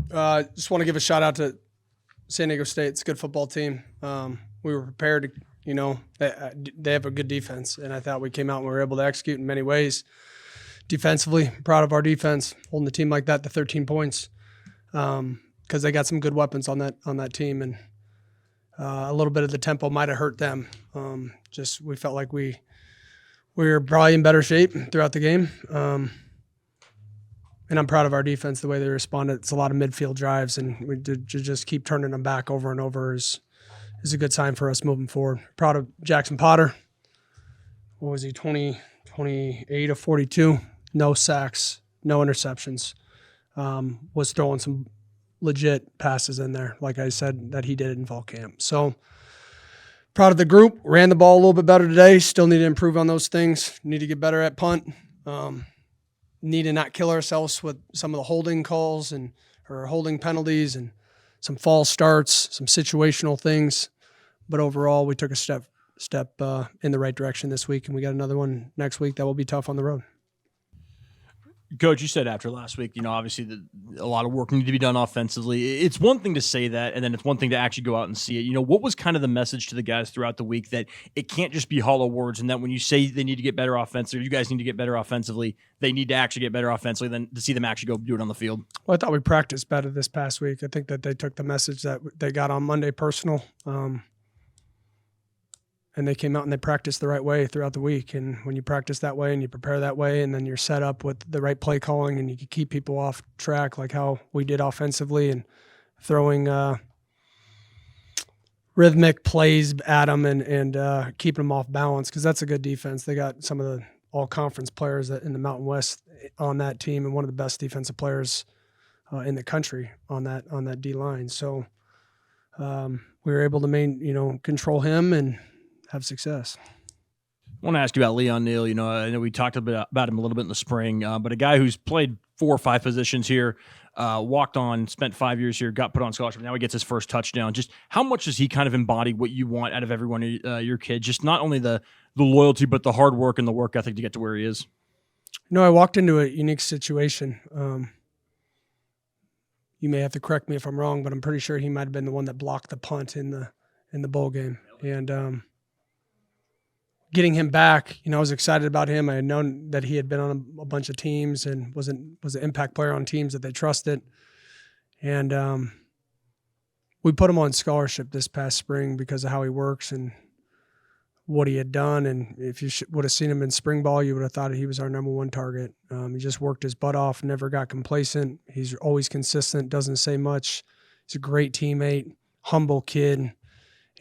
Just want to give a shout out to San Diego State. It's a good football team. We were prepared to, they have a good defense, and I thought we came out and we were able to execute in many ways. Defensively, proud of our defense, holding the team like that to 13 points, because they got some good weapons on that team, and a little bit of the tempo might have hurt them. We felt like we were probably in better shape throughout the game. And I'm proud of our defense, the way they responded. It's a lot of midfield drives, and we did just keep turning them back over and over is a good sign for us moving forward. Proud of Jackson Potter. What was he, 28 of 42? No sacks, no interceptions. Was throwing some legit passes in there, like I said, that he did in fall camp. So proud of the group. Ran the ball a little bit better today. Still need to improve on those things. Need to get better at punt. Need to not kill ourselves with some of the holding calls or holding penalties and some false starts, some situational things. But overall, we took a step in the right direction this week, and we got another one next week that will be tough on the road. Coach, you said after last week, obviously a lot of work needed to be done offensively. It's one thing to say that, and then it's one thing to actually go out and see it. What was kind of the message to the guys throughout the week that it can't just be hollow words, and that when you say they need to get better offensively, you guys need to get better offensively, they need to actually get better offensively than to see them actually go do it on the field? Well, I thought we practiced better this past week. I think that they took the message that they got on Monday personal. And they came out and they practiced the right way throughout the week. And when you practice that way and you prepare that way, and then you're set up with the right play calling, and you can keep people off track like how we did offensively, and throwing rhythmic plays at them and keeping them off balance, because that's a good defense. They got some of the all-conference players in the Mountain West on that team, and one of the best defensive players in the country on that D-line. So we were able to control him and have success. I want to ask you about Leon Neal. I know we talked a bit about him a little bit in the spring, but a guy who's played 4 or 5 positions here, walked on, spent 5 years here, got put on scholarship. Now he gets his first touchdown. Just how much does he kind of embody what you want out of every one of your kids? Just not only the loyalty, but the hard work and the work ethic to get to where he is. I walked into a unique situation. You may have to correct me if I'm wrong, but I'm pretty sure he might have been the one that blocked the punt in the bowl game. And getting him back, I was excited about him. I had known that he had been on a bunch of teams and was an impact player on teams that they trusted. And we put him on scholarship this past spring because of how he works and what he had done. And if you would have seen him in spring ball, you would have thought he was our number 1 target. He just worked his butt off, never got complacent. He's always consistent, doesn't say much. He's a great teammate, humble kid.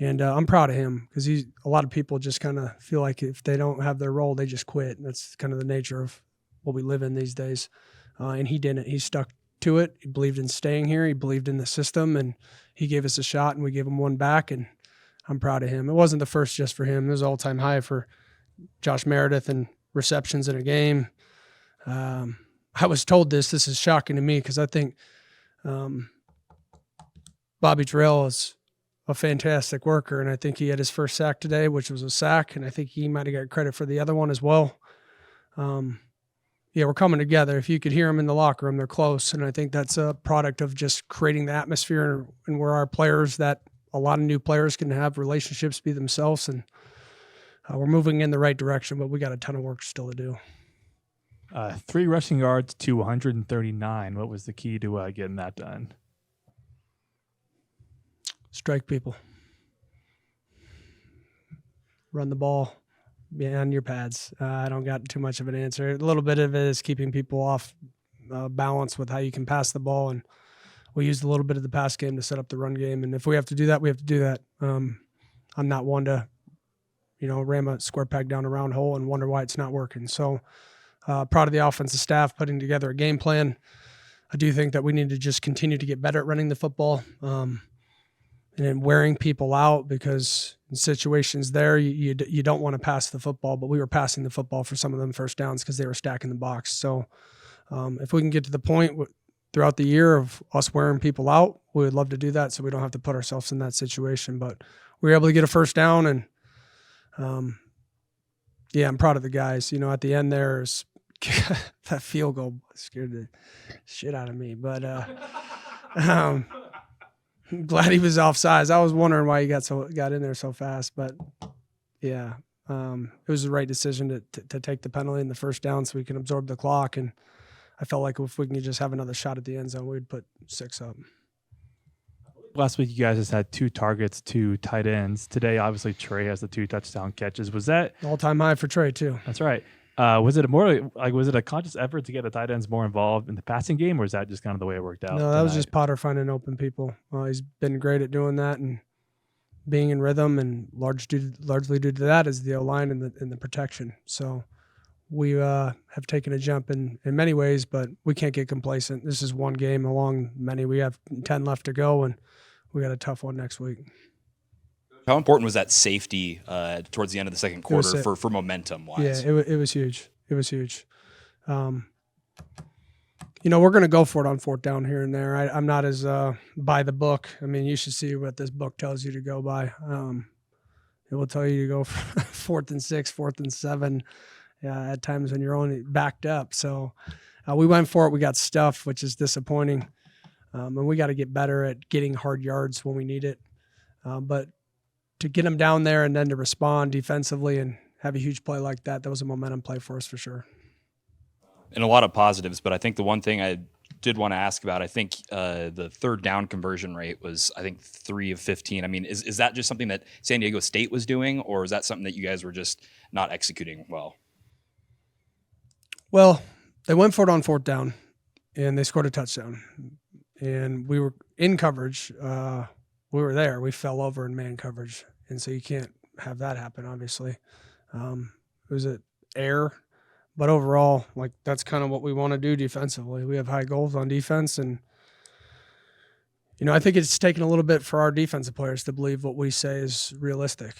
And I'm proud of him, because a lot of people just kind of feel like if they don't have their role, they just quit. And that's kind of the nature of what we live in these days. And he didn't. He stuck to it. He believed in staying here. He believed in the system, and he gave us a shot, and we gave him one back. And I'm proud of him. It wasn't the first just for him. It was an all-time high for Josh Meredith and receptions in a game. I was told this is shocking to me, because I think Bobby Terrell is a fantastic worker, and I think he had his first sack today, which was a sack, and I think he might have got credit for the other one as well. We're coming together. If you could hear them in the locker room, they're close, and I think that's a product of just creating the atmosphere and where our players, that a lot of new players can have relationships, be themselves, and we're moving in the right direction, but we got a ton of work still to do. 3 rushing yards to 139. What was the key to getting that done? Strike people. Run the ball behind your pads. I don't got too much of an answer. A little bit of it is keeping people off balance with how you can pass the ball, and we used a little bit of the pass game to set up the run game. And if we have to do that, we have to do that. I'm not one to, ram a square peg down a round hole and wonder why it's not working. So proud of the offensive staff putting together a game plan. I do think that we need to just continue to get better at running the football. And then wearing people out, because in situations there, you don't want to pass the football, but we were passing the football for some of them first downs because they were stacking the box. So if we can get to the point throughout the year of us wearing people out, we would love to do that so we don't have to put ourselves in that situation. But we were able to get a first down, and I'm proud of the guys. At the end there's that field goal scared the shit out of me. But I'm glad he was offsides. I was wondering why he got in there so fast, but yeah, it was the right decision to take the penalty in the first down so we can absorb the clock. And I felt like if we can just have another shot at the end zone, we'd put 6 up. Last week, you guys just had 2 targets, 2 tight ends. Today, obviously, Trey has the 2 touchdown catches. Was that All-time high for Trey, too. That's right. Was it a conscious effort to get the tight ends more involved in the passing game, or is that just kind of the way it worked out? No, that was just Potter finding open people. He's been great at doing that and being in rhythm, and largely due to that is the O-line and the protection. So we have taken a jump in many ways, but we can't get complacent. This is one game along many. We have 10 left to go, and we got a tough one next week. How important was that safety towards the end of the second quarter for momentum wise? Yeah, it was huge. It was huge. We're going to go for it on 4th down here and there. I'm not as by the book. I mean, you should see what this book tells you to go by. It will tell you to go for 4th and 6, 4th and 7 at times when you're only backed up. So we went for it. We got stuffed, which is disappointing. And we got to get better at getting hard yards when we need it. But to get them down there and then to respond defensively and have a huge play like that was a momentum play for us for sure. And a lot of positives, but I think the one thing I did want to ask about, I think the 3rd down conversion rate was, I think, 3 of 15. I mean, is that just something that San Diego State was doing, or is that something that you guys were just not executing well? Well, they went for it on 4th down, and they scored a touchdown. And we were in coverage. We were there. We fell over in man coverage, and so you can't have that happen, obviously. It was an error. But overall, that's kind of what we want to do defensively. We have high goals on defense, and I think it's taken a little bit for our defensive players to believe what we say is realistic.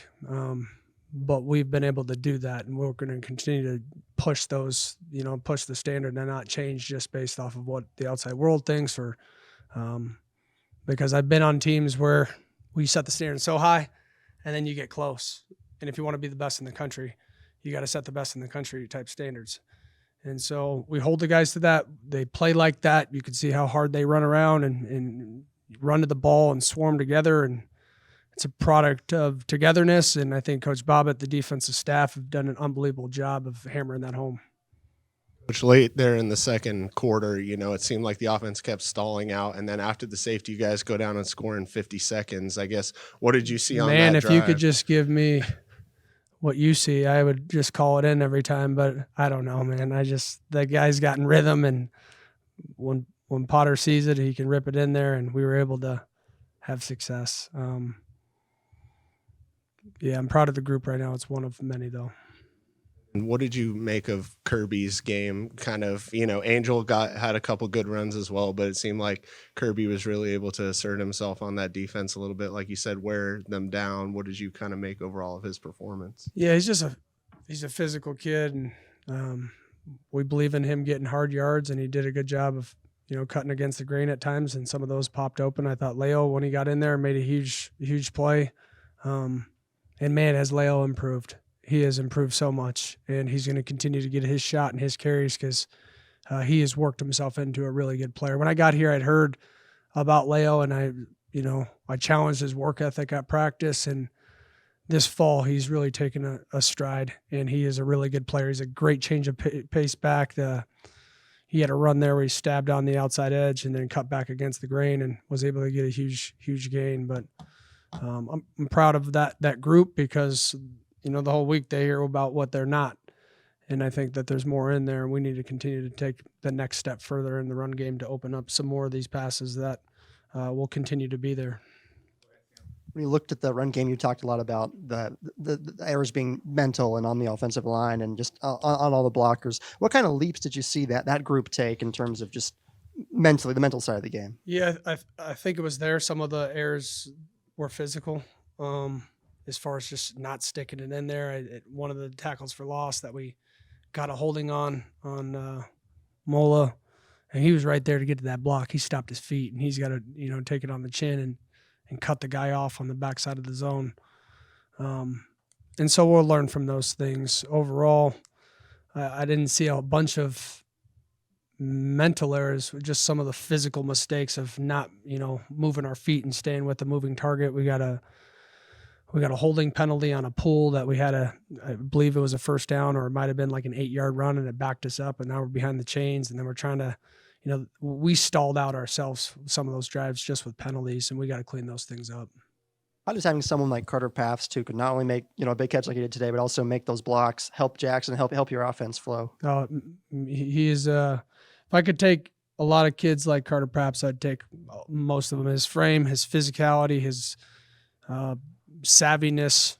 But we've been able to do that, and we're going to continue to push those, push the standard and not change just based off of what the outside world thinks, or because I've been on teams where we set the standard so high, and then you get close. And if you want to be the best in the country, you got to set the best in the country type standards. And so we hold the guys to that. They play like that. You can see how hard they run around and run to the ball and swarm together. And it's a product of togetherness. And I think Coach Bobbitt, the defensive staff, have done an unbelievable job of hammering that home. Which late there in the second quarter, it seemed like the offense kept stalling out. And then after the safety, you guys go down and score in 50 seconds. I guess, what did you see on that drive? Man, if you could just give me what you see, I would just call it in every time. But I don't know, man. The guy's gotten rhythm, and when Potter sees it, he can rip it in there, and we were able to have success. I'm proud of the group right now. It's one of many, though. What did you make of Kirby's game? Kind of, Angel had a couple good runs as well, but it seemed like Kirby was really able to assert himself on that defense a little bit. Like you said, wear them down. What did you kind of make overall of his performance? Yeah, he's a physical kid, and we believe in him getting hard yards, and he did a good job of, cutting against the grain at times, and some of those popped open. I thought Leo, when he got in there, made a huge play. And man, has Leo improved. He has improved so much, and he's going to continue to get his shot and his carries because he has worked himself into a really good player. When I got here, I'd heard about Leo, and I challenged his work ethic at practice, and this fall he's really taken a stride, and he is a really good player. He's a great change of pace back. He had a run there where he stabbed on the outside edge and then cut back against the grain and was able to get a huge gain. But I'm proud of that group because the whole week they hear about what they're not. And I think that there's more in there, and we need to continue to take the next step further in the run game to open up some more of these passes that will continue to be there. When you looked at the run game, you talked a lot about the errors being mental and on the offensive line and just on all the blockers. What kind of leaps did you see that group take in terms of just mentally, the mental side of the game? Yeah, I think it was there. Some of the errors were physical. As far as just not sticking it in there. One of the tackles for loss that we got a holding on Mola, and he was right there to get to that block. He stopped his feet, and he's got to take it on the chin and cut the guy off on the backside of the zone. And so we'll learn from those things. Overall, I didn't see a bunch of mental errors, just some of the physical mistakes of not, moving our feet and staying with the moving target. We got a holding penalty on a pull that I believe it was a first down, or it might've been like an 8-yard run, and it backed us up, and now we're behind the chains. And then we're trying to, we stalled out ourselves some of those drives just with penalties, and we got to clean those things up. How does having someone like Carter Paths who could not only make a big catch like he did today, but also make those blocks, help Jackson, help your offense flow? He is. If I could take a lot of kids like Carter Paths, I'd take most of them. His frame, his physicality, his savviness.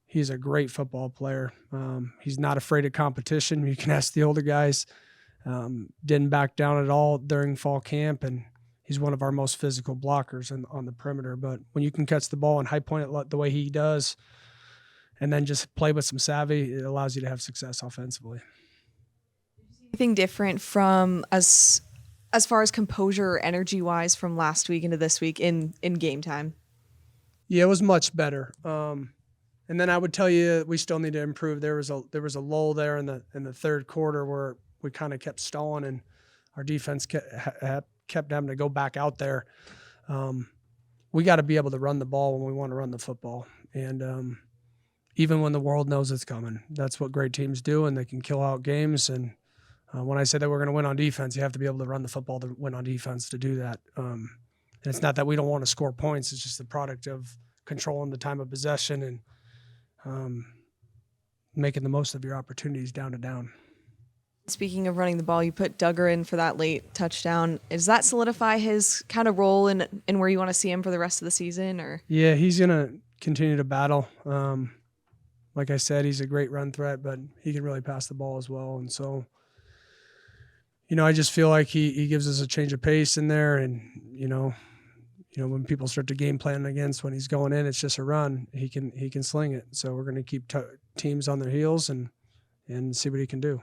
He's a great football player. He's not afraid of competition. You can ask the older guys. Didn't back down at all during fall camp, and he's one of our most physical blockers on the perimeter. But when you can catch the ball and high point it the way he does, and then just play with some savvy, it allows you to have success offensively. Anything different from as far as composure or energy wise from last week into this week in game time? Yeah, it was much better. And then I would tell you we still need to improve. There was a lull there in the third quarter where we kind of kept stalling, and our defense kept having to go back out there. We got to be able to run the ball when we want to run the football, and even when the world knows it's coming. That's what great teams do, and they can kill out games. And when I say that we're going to win on defense, you have to be able to run the football to win on defense to do that. And it's not that we don't want to score points. It's just the product of controlling the time of possession and making the most of your opportunities down to down. Speaking of running the ball, you put Duggar in for that late touchdown. Does that solidify his kind of role in where you want to see him for the rest of the season? Or yeah, he's going to continue to battle. Like I said, he's a great run threat, but he can really pass the ball as well. And so, I just feel like he gives us a change of pace in there. And, when people start to game plan against when he's going in, it's just a run. He can sling it. So we're going to keep teams on their heels and see what he can do.